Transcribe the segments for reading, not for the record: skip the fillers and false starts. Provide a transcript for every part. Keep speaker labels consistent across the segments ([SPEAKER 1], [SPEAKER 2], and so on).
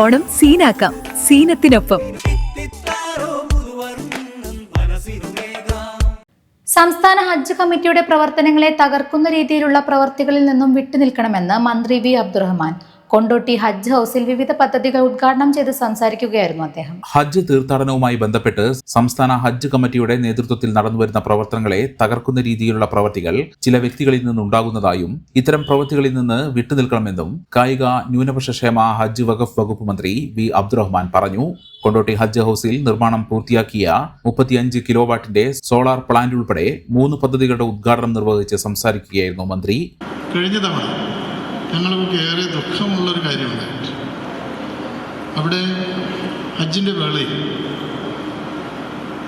[SPEAKER 1] ഓണം സീനാക്കാം സീനത്തിനൊപ്പം.
[SPEAKER 2] സംസ്ഥാന ഹജ്ജ് കമ്മിറ്റിയുടെ പ്രവർത്തനങ്ങളെ തകർക്കുന്ന രീതിയിലുള്ള പ്രവർത്തികളിൽ നിന്നും വിട്ടുനിൽക്കണമെന്ന് മന്ത്രി വി അബ്ദുറഹ്മാൻ കൊണ്ടോട്ടി ഹജ്ജ് ഹൌസിൽ വിവിധ പദ്ധതികൾ ഉദ്ഘാടനം ചെയ്ത് സംസാരിക്കുകയായിരുന്നു അദ്ദേഹം.
[SPEAKER 3] ഹജ്ജ് തീർത്ഥാടനവുമായി ബന്ധപ്പെട്ട് സംസ്ഥാന ഹജ്ജ് കമ്മിറ്റിയുടെ നേതൃത്വത്തിൽ നടന്നുവരുന്ന പ്രവർത്തനങ്ങളെ തകർക്കുന്ന രീതിയിലുള്ള പ്രവർത്തികൾ ചില വ്യക്തികളിൽ നിന്നുണ്ടാകുന്നതായും ഇത്തരം പ്രവർത്തികളിൽ നിന്ന് വിട്ടുനിൽക്കണമെന്നും കായിക ന്യൂനപക്ഷ ക്ഷേമ ഹജ്ജ് വഖഫ് വകുപ്പ് മന്ത്രി വി അബ്ദുറഹ്മാൻ പറഞ്ഞു. കൊണ്ടോട്ടി ഹജ്ജ് ഹൌസിൽ നിർമ്മാണം പൂർത്തിയാക്കിയ 35 കിലോവാട്ടിന്റെ സോളാർ പ്ലാന്റ് ഉൾപ്പെടെ 3 പദ്ധതികളുടെ ഉദ്ഘാടനം നിർവഹിച്ച് സംസാരിക്കുകയായിരുന്നു മന്ത്രി.
[SPEAKER 4] കഴിഞ്ഞ തവണ ഞങ്ങൾക്ക് ഏറെ ദുഃഖമുള്ളൊരു കാര്യമുണ്ടായിട്ട് അവിടെ ഹജ്ജിൻ്റെ വേളയിൽ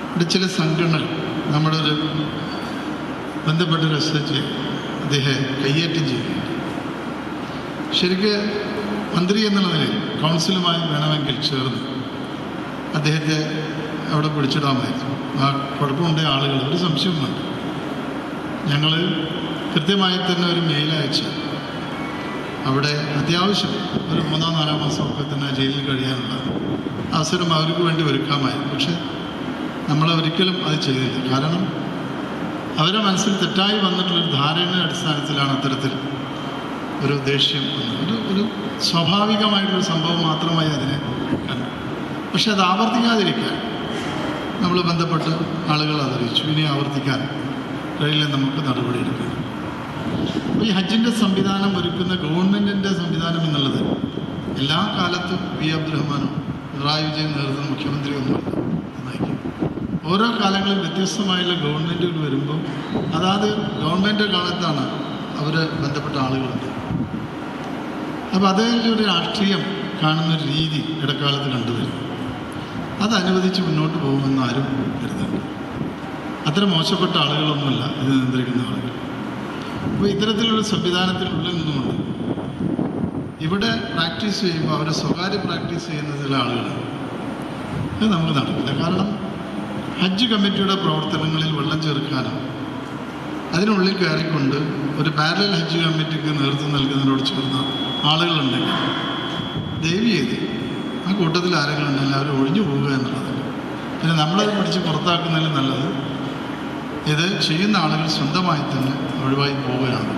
[SPEAKER 4] ഇവിടെ ചില സംഘടനകൾ നമ്മുടെ ഒരു ബന്ധപ്പെട്ടൊരു എസ്എച്ച് അദ്ദേഹം കയ്യേറ്റം ചെയ്യുന്നുണ്ട്. ശരിക്ക് മന്ത്രി എന്നുള്ള നിലയിൽ കൗൺസിലുമായി വേണമെങ്കിൽ ചേർന്ന് അദ്ദേഹത്തെ അവിടെ പിടിച്ചിടാമായിരുന്നു. ആ കുഴപ്പമുണ്ടായ ആളുകൾ ഒരു സംശയം വേണ്ട. ഞങ്ങൾ കൃത്യമായി തന്നെ ഒരു മെയിൽ അയച്ച് അവിടെ അത്യാവശ്യം ഒരു 3-4 മാസമൊക്കെ തന്നെ ജയിലിൽ കഴിയാനുള്ള അവസരം അവർക്ക് വേണ്ടി ഒരുക്കാമായിരുന്നു. പക്ഷെ നമ്മൾ ഒരിക്കലും അത് ചെയ്തില്ല. കാരണം അവരുടെ മനസ്സിൽ തെറ്റായി വന്നിട്ടുള്ളൊരു ധാരണയുടെ അടിസ്ഥാനത്തിലാണ് അത്തരത്തിൽ ഒരു ദേഷ്യം ഒരു സ്വാഭാവികമായിട്ടൊരു സംഭവം മാത്രമായി അതിനെ കണ്ടു. പക്ഷെ അത് ആവർത്തിക്കാതിരിക്കാൻ നമ്മൾ ബന്ധപ്പെട്ട് ആളുകൾ അറിയിച്ചു. ഇനി ആവർത്തിക്കാൻ കഴിയില്ല, നമുക്ക് നടപടിയെടുക്കണം. അപ്പോൾ ഈ ഹജ്ജിൻ്റെ സംവിധാനം ഒരുക്കുന്ന ഗവൺമെൻറ്റിൻ്റെ സംവിധാനം എന്നുള്ളത് എല്ലാ കാലത്തും വി അബ്ദുറഹ്മാനും പിണറായി വിജയൻ നേതൃത്വം മുഖ്യമന്ത്രിയൊന്നുമല്ല നയിക്കും. ഓരോ കാലങ്ങളിൽ വ്യത്യസ്തമായുള്ള ഗവൺമെൻറ്റുകൾ വരുമ്പോൾ അതാത് ഗവൺമെൻറ് കാലത്താണ് അവർ ബന്ധപ്പെട്ട ആളുകളുണ്ട്. അപ്പോൾ അതിൻ്റെ ഒരു രാഷ്ട്രീയം കാണുന്നൊരു രീതി ഇടക്കാലത്ത് കണ്ടുവരും. അത് അനുവദിച്ച് മുന്നോട്ട് പോകുമെന്ന് ആരും കരുതണ്ട. അത്ര മോശപ്പെട്ട ആളുകളൊന്നുമല്ല ഇത് നിയന്ത്രിക്കുന്ന ആളുകൾ. അപ്പോൾ ഇത്തരത്തിലുള്ള സംവിധാനത്തിനുള്ളിൽ നിന്നുകൊണ്ട് ഇവിടെ പ്രാക്ടീസ് ചെയ്യുമ്പോൾ അവരെ സ്വകാര്യ പ്രാക്ടീസ് ചെയ്യുന്ന ചില ആളുകളാണ്. അത് നമുക്ക് നടക്കില്ല. കാരണം ഹജ്ജ് കമ്മിറ്റിയുടെ പ്രവർത്തനങ്ങളിൽ വെള്ളം ചേർക്കാനും അതിനുള്ളിൽ കയറിക്കൊണ്ട് ഒരു പാരലൽ ഹജ്ജ് കമ്മിറ്റിക്ക് നേതൃത്വം നൽകുന്നതിനോട് ചേർന്ന ആളുകളുണ്ടെങ്കിൽ ദയവ് ചെയ്ത് ആ കൂട്ടത്തിൽ ആരെങ്കിലും ഉണ്ടെങ്കിൽ അവർ ഒഴിഞ്ഞു പോവുക എന്നുള്ളതല്ല. പിന്നെ നമ്മളത് പിടിച്ച് പുറത്താക്കുന്നതിൽ നല്ലത് ഇത് ചെയ്യുന്ന ആളുകൾ സ്വന്തമായി തന്നെ ഒഴിവായി പോവുകയാണ്.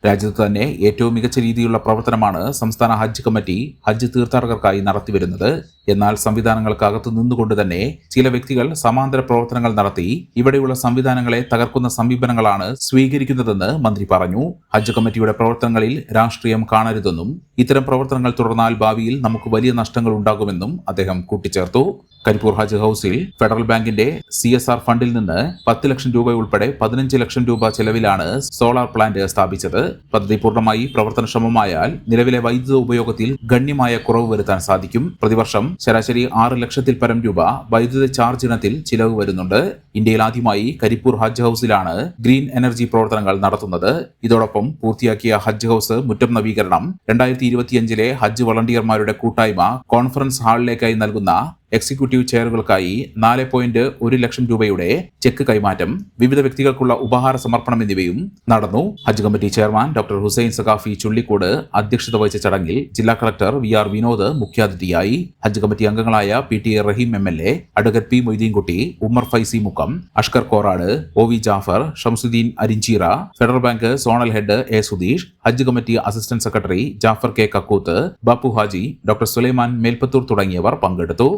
[SPEAKER 3] രാജ്യത്ത് തന്നെ ഏറ്റവും മികച്ച രീതിയിലുള്ള പ്രവർത്തനമാണ് സംസ്ഥാന ഹജ്ജ് കമ്മിറ്റി ഹജ്ജ് തീർത്ഥാടകർക്കായി നടത്തിവരുന്നത്. എന്നാൽ സംവിധാനങ്ങൾക്കകത്തു നിന്നുകൊണ്ട് തന്നെ ചില വ്യക്തികൾ സമാന്തര പ്രവർത്തനങ്ങൾ നടത്തി ഇവിടെയുള്ള സംവിധാനങ്ങളെ തകർക്കുന്ന സമീപനങ്ങളാണ് സ്വീകരിക്കുന്നതെന്ന് മന്ത്രി പറഞ്ഞു. ഹജ്ജ് കമ്മിറ്റിയുടെ പ്രവർത്തനങ്ങളിൽ രാഷ്ട്രീയം കാണരുതെന്നും ഇത്തരം പ്രവർത്തനങ്ങൾ തുടർന്നാൽ ഭാവിയിൽ നമുക്ക് വലിയ നഷ്ടങ്ങൾ ഉണ്ടാകുമെന്നും അദ്ദേഹം കൂട്ടിച്ചേർത്തു. കരിപ്പൂർ ഹജ്ജ് ഹൌസിൽ ഫെഡറൽ ബാങ്കിന്റെ CSR ഫണ്ടിൽ നിന്ന് 10 ലക്ഷം രൂപ ഉൾപ്പെടെ 15 ലക്ഷം രൂപ ചെലവിലാണ് സോളാർ പ്ലാന്റ് സ്ഥാപിച്ചത്. പദ്ധതി പൂർണ്ണമായി പ്രവർത്തനക്ഷമമായാൽ നിലവിലെ വൈദ്യുത ഉപയോഗത്തിൽ ഗണ്യമായ കുറവ് വരുത്താൻ സാധിക്കും. പ്രതിവർഷം ശരാശരി 6 ലക്ഷത്തിൽ പരം രൂപ വൈദ്യുത ചാർജ് ഇനത്തിൽ ചിലവ് വരുന്നുണ്ട്. ഇന്ത്യയിൽ ആദ്യമായി കരിപ്പൂർ ഹജ്ജ് ഹൌസിലാണ് ഗ്രീൻ എനർജി പ്രവർത്തനങ്ങൾ നടത്തുന്നത്. ഇതോടൊപ്പം പൂർത്തിയാക്കിയ ഹജ്ജ് ഹൌസ് മുറ്റം നവീകരണം 2025 ഹജ്ജ് വളണ്ടിയർമാരുടെ കൂട്ടായ്മ കോൺഫറൻസ് ഹാളിലേക്കായി നൽകുന്ന എക്സിക്യൂട്ടീവ് ചെയറുകൾക്കായി 4.1 ലക്ഷം രൂപയുടെ ചെക്ക് കൈമാറ്റം, വിവിധ വ്യക്തികൾക്കുള്ള ഉപഹാര സമർപ്പണം എന്നിവയും നടന്നു. Hajj committee chairman doctor Hussain Saqafi Chullikode അധ്യക്ഷത വഹിച്ച ചടങ്ങിൽ ജില്ലാ കളക്ടർ VR വിനോദ് മുഖ്യാതിഥിയായി. ഹജ്ജ് കമ്മിറ്റി അംഗങ്ങളായ PTA Rahim MLA, advocate P Moideenkutty, Ummer Faizy Mukkam, Ashkar Korad, OV Jafar, Shamsuddeen Arinchira, federal bank zonal head A Sudheesh, Hajj committee assistant secretary Jafar K Kakkooth, Bappu Haji, doctor Sulaiman Melpathur തുടങ്ങിയവർ പങ്കെടുത്തു.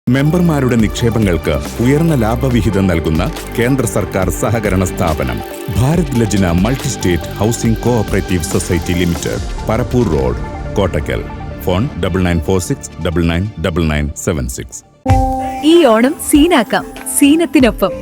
[SPEAKER 5] മെമ്പർമാരുടെ നിക്ഷേപങ്ങൾക്ക് ഉയർന്ന ലാഭവിഹിതം നൽകുന്ന കേന്ദ്ര സർക്കാർ സഹകരണ സ്ഥാപനം Bharat Lajna multi state housing cooperative society limited, Parappur road, Kottakkal. Phone 9946999976.
[SPEAKER 1] ഈ ഓണം സീനാക്കാം സീനത്തിനൊപ്പം.